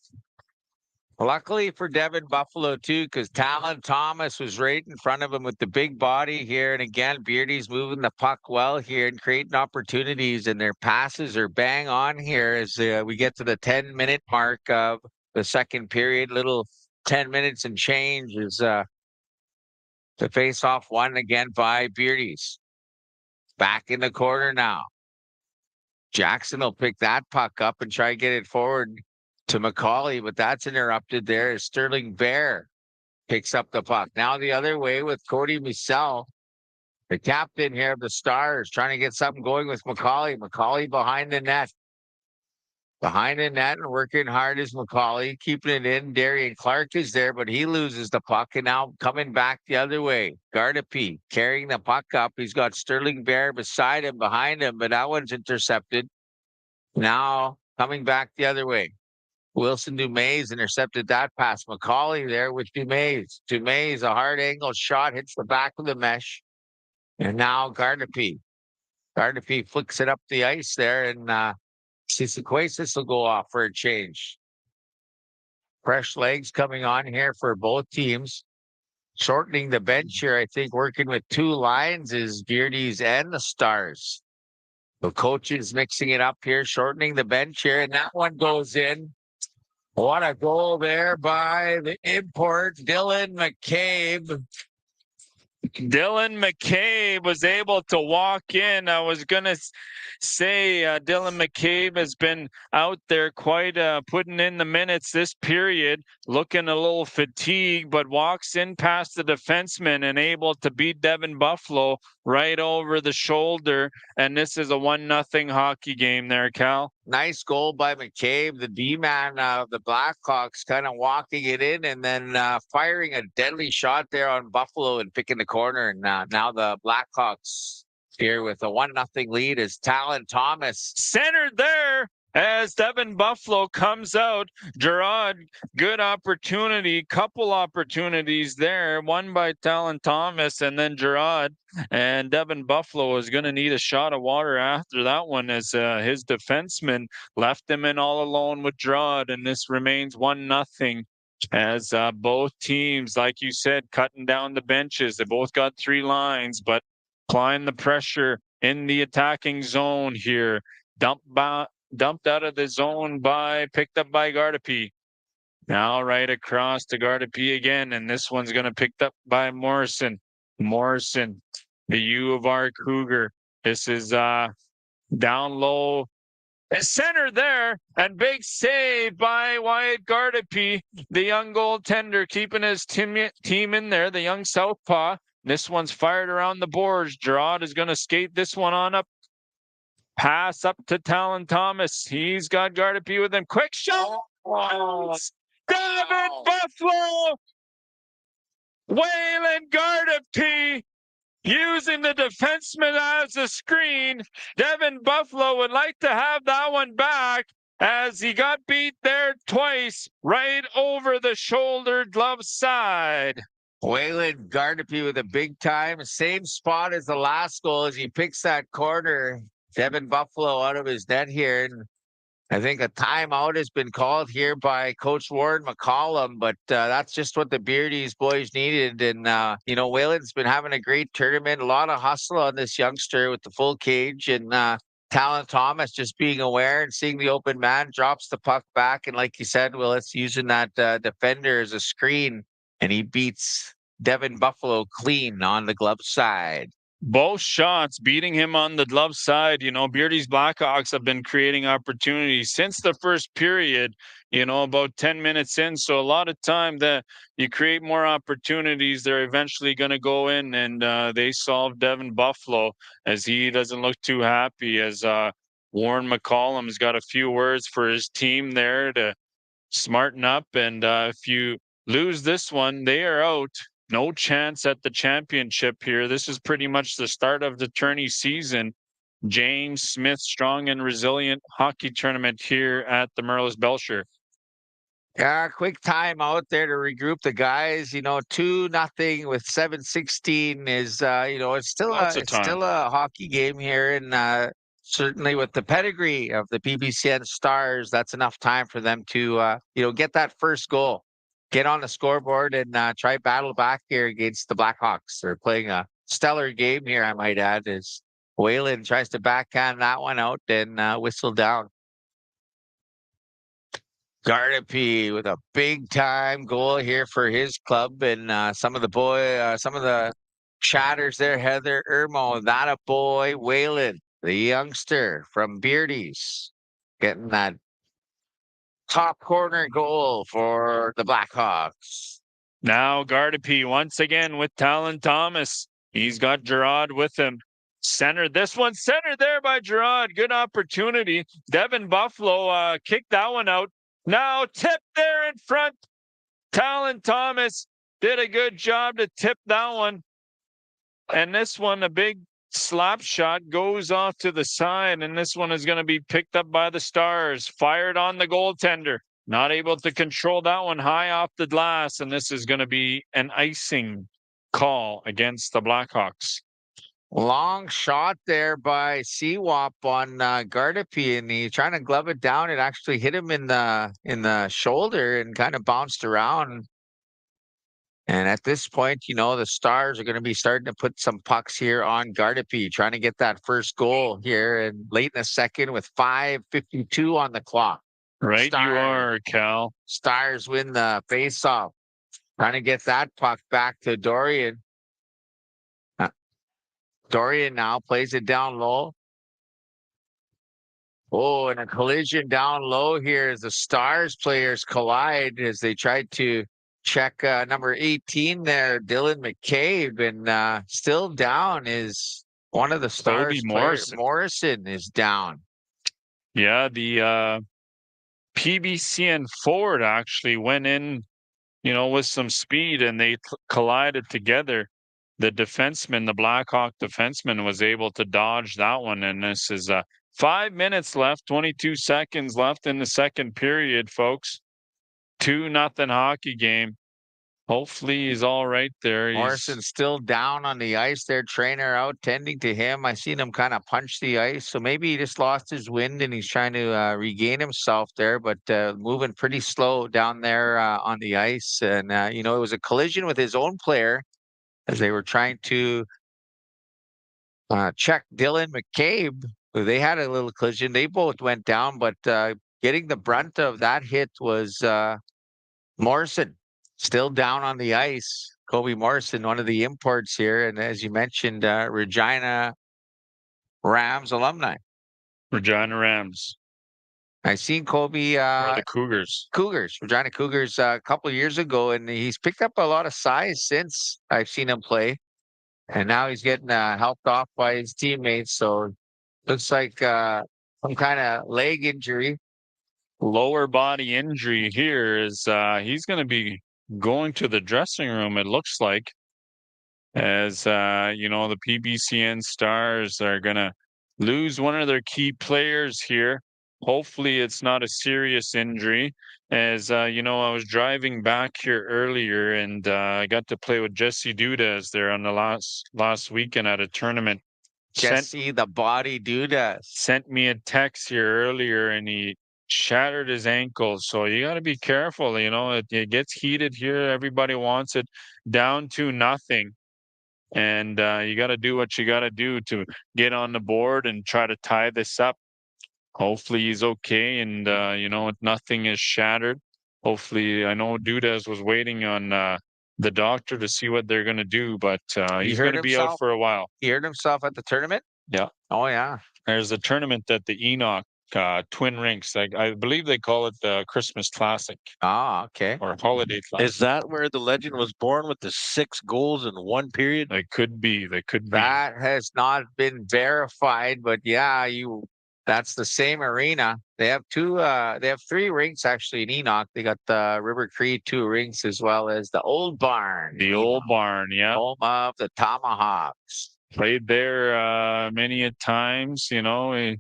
Luckily for Devin Buffalo, too, because Talon Thomas was right in front of him with the big body here. And again, Beardy's moving the puck well here and creating opportunities. And their passes are bang on here as we get to the 10-minute mark of the second period. Little 10 minutes and change is the face-off won again by Beardy's. Back in the corner now. Jackson will pick that puck up and try to get it forward to McCauley, but that's interrupted there as Sterling Bear picks up the puck. Now the other way with Cody Mussel, the captain here of the Stars, trying to get something going with McCauley. McCauley behind the net. Behind the net and working hard is McCauley, keeping it in. Darian Clark is there, but he loses the puck, and now coming back the other way. Gardapi carrying the puck up. He's got Sterling Bear beside him, behind him, but that one's intercepted. Now coming back the other way. Wilson Dumays intercepted that pass. McCauley there with Dumays. Dumays, a hard angle shot, hits the back of the mesh. And now Gardapi. Gardapi flicks it up the ice there, and Sequasis will go off for a change. Fresh legs coming on here for both teams. Shortening the bench here, I think, working with 2 lines is Beardy's and the Stars. The coach is mixing it up here, shortening the bench here, and that one goes in. What a goal there by the import, Dylan McCabe. Dylan McCabe was able to walk in. I was going to say Dylan McCabe has been out there quite putting in the minutes this period, looking a little fatigued, but walks in past the defenseman and able to beat Devin Buffalo right over the shoulder. And this is a 1-0 hockey game there, Cal. nice goal by McCabe, the D-man of the Blackhawks, kind of walking it in and then firing a deadly shot there on Buffalo and picking the corner. And now the Blackhawks here with a 1-0 lead is Talon Thomas. Centered there as Devin Buffalo comes out. Gerard, good opportunity, couple opportunities there. One by Talon Thomas and then Gerard. And Devin Buffalo is going to need a shot of water after that one as his defenseman left him in all alone with Gerard. And this remains 1-0 as both teams, like you said, cutting down the benches. They both got 3 lines, but applying the pressure in the attacking zone here. Dumped out of the zone picked up by Gardapi. Now right across to Gardapi again, and this one's going to picked up by Morrison. Morrison, the U of R Cougar. This is down low. Center there, and big save by Wyatt Gardapi, the young goaltender, keeping his team in there, the young southpaw. This one's fired around the boards. Gerard is going to skate this one on up. Pass up to Talon Thomas. He's got Gardapi with him. Quick shot. Devin Buffalo. Waylon Gardapi using the defenseman as a screen. Devin Buffalo would like to have that one back as he got beat there twice right over the shoulder glove side. Waylon Gardapi with a big time, same spot as the last goal as he picks that corner. Devin Buffalo out of his net here. And I think a timeout has been called here by Coach Warren McCollum, but that's just what the Beardys boys needed. And, Waylon's been having a great tournament, a lot of hustle on this youngster with the full cage. And Talon Thomas just being aware and seeing the open man, drops the puck back. And like you said, well, it's using that defender as a screen. And he beats Devin Buffalo clean on the glove side. Both shots beating him on the glove side. Beardy's Blackhawks have been creating opportunities since the first period, about 10 minutes in. So a lot of time that you create more opportunities, they're eventually going to go in, and they solved Devin Buffalo as he doesn't look too happy, as Warren McCollum's got a few words for his team there to smarten up. And if you lose this one, they are out. No chance at the championship here. This is pretty much the start of the tourney season. James Smith Strong and Resilient Hockey Tournament here at the Merlis Belcher. Yeah, quick time out there to regroup the guys. 2-0 with 7:16 is it's still a hockey game here, and certainly with the pedigree of the PBCN Stars, that's enough time for them to get that first goal. Get on the scoreboard and try battle back here against the Blackhawks. They're playing a stellar game here, I might add, as Waylon tries to backhand that one out and whistle down. Gardapi with a big time goal here for his club, and some of the chatters there, Heather Ermo, that a boy, Waylon, the youngster from Beardys, getting that top corner goal for the Blackhawks. Now Gardapi once again with Talon Thomas. He's got Gerard with him. Centered there by Gerard. Good opportunity. Devin Buffalo kicked that one out. Now tip there in front. Talon Thomas did a good job to tip that one. And this one, a big slap shot, goes off to the side, and this one is going to be picked up by the Stars. Fired on the goaltender. Not able to control that one high off the glass, and this is going to be an icing call against the Blackhawks. Long shot there by Seawap on Gardapi, and he's trying to glove it down. It actually hit him in the shoulder and kind of bounced around. And at this point, the Stars are going to be starting to put some pucks here on Gardapi, trying to get that first goal here and late in the second with 5:52 on the clock. Right, you are, Cal. Stars win the faceoff. Trying to get that puck back to Dorian. Dorian now plays it down low. Oh, and a collision down low here as the Stars players collide as they tried to check number 18 there, Dylan McCabe, and still down is one of the Stars players. Morrison is down. Yeah, the PBCN Ford actually went in, with some speed, and they collided together. The defenseman, the Blackhawk defenseman, was able to dodge that one. And this is 5 minutes left, 22 seconds left in the second period, folks. 2-0 hockey game. Hopefully he's all right there. Morrison's still down on the ice. Their trainer out tending to him. I seen him kind of punch the ice. So maybe he just lost his wind and he's trying to regain himself there, but moving pretty slow down there on the ice. And, it was a collision with his own player as they were trying to check Dylan McCabe. They had a little collision. They both went down, but getting the brunt of that hit was Morrison. Still down on the ice. Kobe Morrison, one of the imports here. And as you mentioned, Regina Rams alumni. Regina Rams. I seen Kobe Or the Cougars. Regina Cougars a couple of years ago, and he's picked up a lot of size since I've seen him play. And now he's getting helped off by his teammates. So looks like some kind of leg injury. Lower body injury here is he's going to be going to the dressing room, it looks like, as the PBCN Stars are going to lose one of their key players here. Hopefully it's not a serious injury, as I was driving back here earlier, and I got to play with Jesse Dudas there on the last weekend at a tournament. Jesse the Body Dudas sent me a text here earlier, and he shattered his ankle. So you got to be careful. It gets heated here. Everybody wants it down to nothing. And you got to do what you got to do to get on the board and try to tie this up. Hopefully he's okay. And, nothing is shattered. Hopefully, I know Dudas was waiting on the doctor to see what they're going to do, but he's going to be out for a while. He hurt himself at the tournament? Yeah. Oh, yeah. There's a tournament at the Enoch Twin Rinks. I believe they call it the Christmas Classic. Ah, okay. Or Holiday Classic. Is that where the legend was born with the 6 goals in one period? They could be. That has not been verified, but yeah, that's the same arena. They have they have 3 rinks actually in Enoch. They got the River Cree 2 rinks, as well as the Old Barn. The Old Barn, yeah. Home of the Tomahawks. Played there many a times, a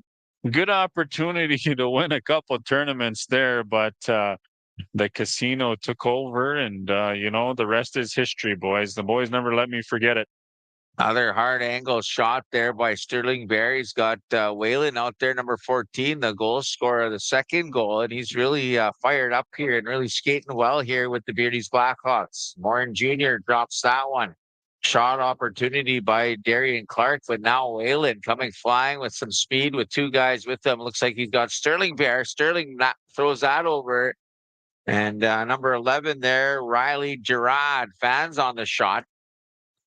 good opportunity to win a couple of tournaments there, but the casino took over, and the rest is history, boys. The boys never let me forget it. Another hard angle shot there by Sterling Bear. He's got Whalen out there, number 14, the goal scorer of the second goal, and he's really fired up here and really skating well here with the Beardys Blackhawks. Morin Jr. drops that one. Shot opportunity by Darian Clark, but now Whalen coming flying with some speed with 2 guys with him. Looks like he's got Sterling Bear. Sterling throws that over. And number 11 there, Riley Gerard, fans on the shot.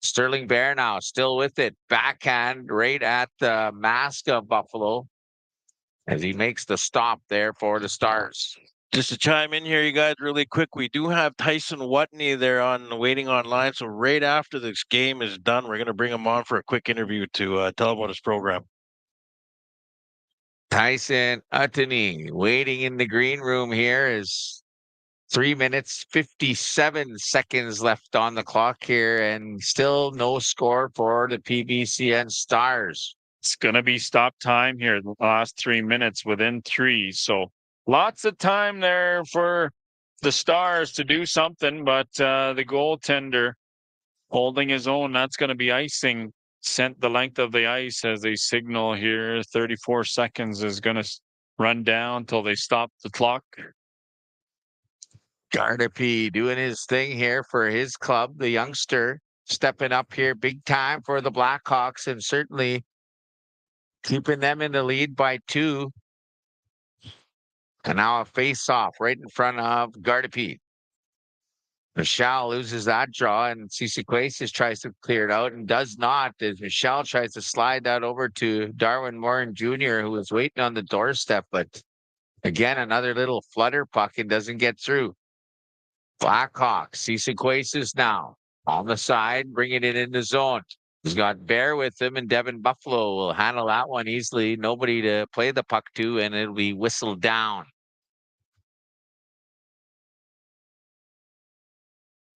Sterling Bear now still with it. Backhand right at the mask of Buffalo as he makes the stop there for the Stars. Just to chime in here, you guys, really quick, we do have Tyson Watney there waiting online. So right after this game is done, we're going to bring him on for a quick interview to tell about his program. Tyson Watney waiting in the green room here is 3 minutes, 57 seconds left on the clock here, and still no score for the PBCN Stars. It's going to be stop time here, the last 3 minutes within 3. So lots of time there for the Stars to do something, but the goaltender holding his own. That's going to be icing. Sent the length of the ice as they signal here. 34 seconds is going to run down till they stop the clock. Gardapi doing his thing here for his club, the youngster, stepping up here big time for the Blackhawks, and certainly keeping them in the lead by 2. And now a face-off right in front of Gardapi. Michelle loses that draw, and Cisequasis tries to clear it out and does not, as Michelle tries to slide that over to Darwin Morin Jr., who was waiting on the doorstep. But again, another little flutter puck and doesn't get through. Blackhawks, Cisequasis now on the side, bringing it in the zone. He's got Bear with him, and Devin Buffalo will handle that one easily. Nobody to play the puck to, and it'll be whistled down.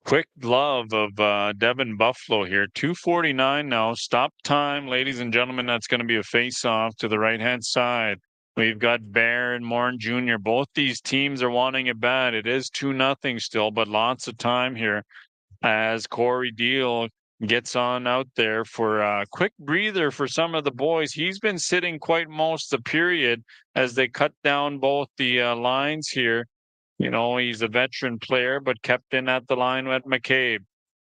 Quick glove of Devin Buffalo here. 2:49 now. Stop time, ladies and gentlemen. That's going to be a face-off to the right-hand side. We've got Bear and Morin Jr. Both these teams are wanting it bad. It is 2-0 still, but lots of time here as Corey Deal gets on out there for a quick breather for some of the boys. He's been sitting quite most of the period as they cut down both the lines here. You know, he's a veteran player, but kept in at the line with McCabe.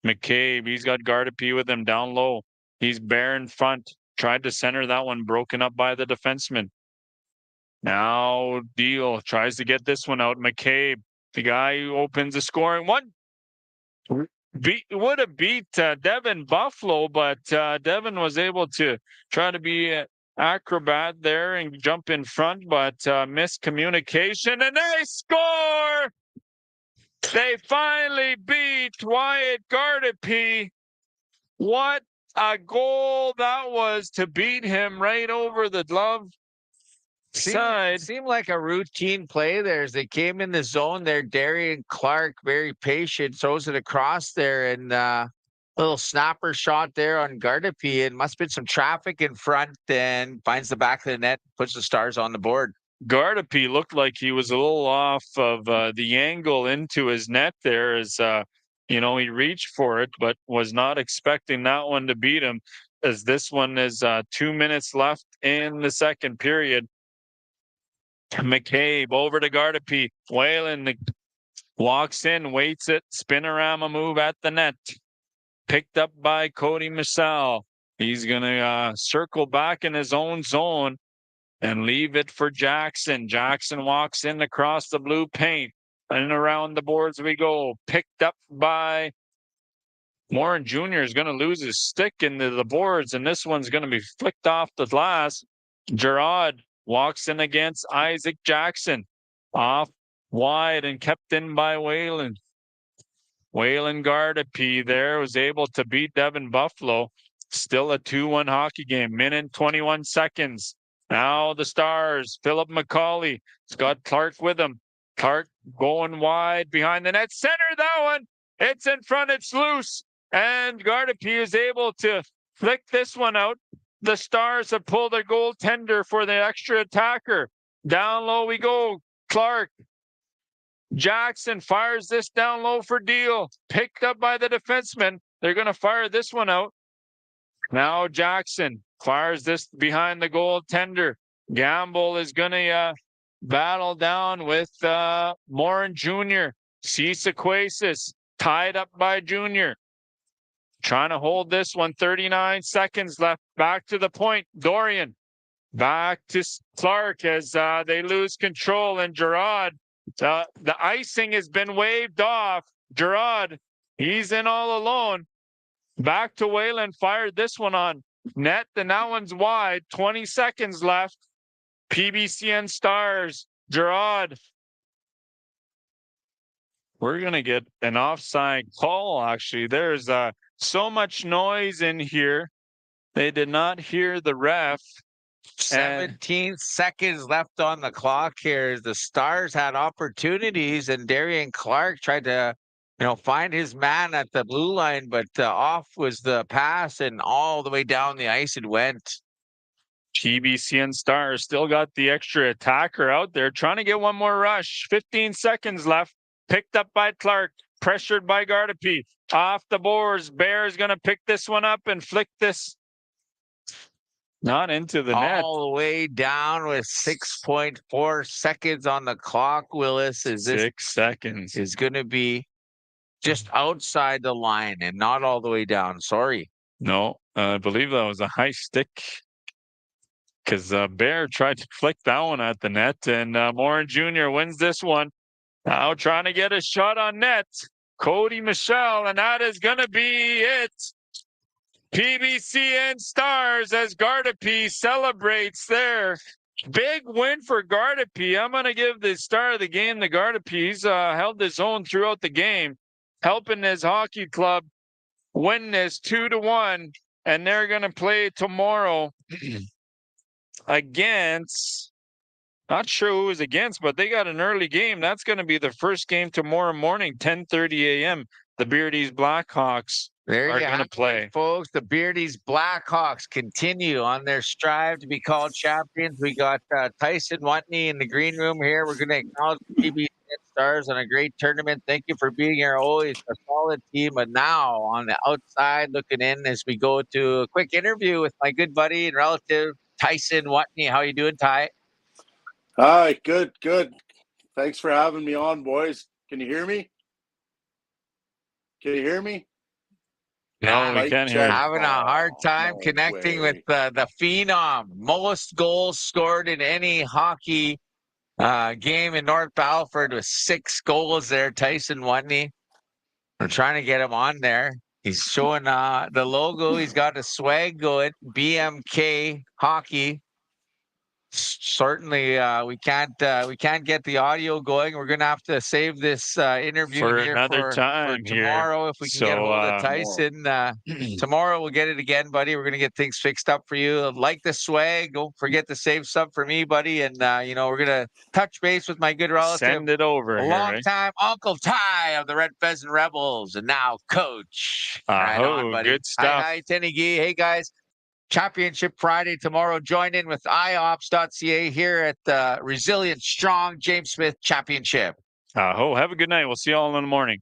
McCabe, he's got Gardapi with him down low. He's Bear in front. Tried to center that one, broken up by the defenseman. Now Deal tries to get this one out. McCabe, the guy who opens the scoring one. Would have beat Devin Buffalo, but Devin was able to try to be an acrobat there and jump in front, but miscommunication, and they score! They finally beat Wyatt Gardapi. What a goal that was to beat him right over the glove side. Seemed like a routine play there as they came in the zone there. Darian Clark, very patient, throws it across there, and little snapper shot there on Gardapi. And must have been some traffic in front, and finds the back of the net, puts the Stars on the board. Gardapi looked like he was a little off of the angle into his net there as, you know, he reached for it, but was not expecting that one to beat him, as this one is 2 minutes left in the second period. McCabe over to Gardapi. Whalen walks in, waits it, spinorama move at the net. Picked up by Cody Michelle. He's going to circle back in his own zone and leave it for Jackson. Jackson walks in across the blue paint, and around the boards we go. Picked up by Morin Jr. is going to lose his stick into the boards, and this one's going to be flicked off the glass. Gerard walks in against Isaac Jackson. Off wide and kept in by Whalen. Whalen Gardapi there was able to beat Devin Buffalo. Still a 2-1 hockey game. Minute and 21 seconds. Now the Stars. Philip McCauley. He's got Clark with him. Clark going wide behind the net. Center that one. It's in front. It's loose. And Gardapi is able to flick this one out. The Stars have pulled a goaltender for the extra attacker. Down low we go. Clark. Jackson fires this down low for Deal. Picked up by the defenseman. They're going to fire this one out. Now Jackson fires this behind the goaltender. Gamble is going to battle down with Morin Jr. Cisaquasis tied up by Jr. Trying to hold this one. 39 seconds left. Back to the point. Dorian. Back to Clark as they lose control. And Gerard. The icing has been waved off. Gerard. He's in all alone. Back to Whalen. Fired this one on net. And that one's wide. 20 seconds left. PBCN Stars. Gerard. We're going to get an offside call, actually. There's so much noise in here. They did not hear the ref. 17 seconds left on the clock here. The Stars had opportunities, and Darian Clark tried to, find his man at the blue line, but off was the pass, and all the way down the ice it went. PBCN Stars still got the extra attacker out there, trying to get one more rush. 15 seconds left. Picked up by Clark. Pressured by Gardapi. Off the boards. Bear's going to pick this one up and flick this. Not into the net. All the way down with 6.4 seconds on the clock, Willis. 6 seconds. Is going to be just outside the line and not all the way down. Sorry. No, I believe that was a high stick. Because Bear tried to flick that one at the net. And Morin Jr. wins this one. Now trying to get a shot on net. Cody Michelle, and that is going to be it. PBCN Stars as Gardapi celebrates there. Big win for Gardapi. I'm going to give the star of the game to Gardapi. He's held his own throughout the game, helping his hockey club win this 2-1 and they're going to play tomorrow against, not sure who is against, but they got an early game. That's going to be the first game tomorrow morning, 10:30 a.m. The Beardys Blackhawks There are you going to have it, play. folks. The Beardys Blackhawks continue on their strive to be called champions. We got Tyson Watney in the green room here. We're going to acknowledge the PBCN Stars on a great tournament. Thank you for being here. Always a solid team. But now on the outside looking in as we go to a quick interview with my good buddy and relative, Tyson Watney. How you doing, Ty? Hi, good. Thanks for having me on, boys. Can you hear me? No, we Mic can't hear check. you. Having a hard time No connecting way. with the phenom. Most goals scored in any hockey game in North Battleford with 6 goals there. Tyson Watney. I'm trying to get him on there. He's showing the logo. He's got the swag going. BMK Hockey. Certainly, we can't get the audio going. We're gonna have to save this interview For here another for time here. tomorrow if we can get a So, hold of Tyson. Tomorrow we'll get it again, buddy. We're gonna get things fixed up for you. Like the swag. Don't forget to save some for me, buddy. And we're gonna touch base with my good relative, send it over a here, long right? time Uncle Ty of the Red Pheasant Rebels, and now coach. Right on, buddy. Good stuff. Hi, Tenny Gee. Hey guys. Championship Friday tomorrow. Join in with iops.ca here at the Resilient Strong James Smith Championship. Have a good night. We'll see you all in the morning.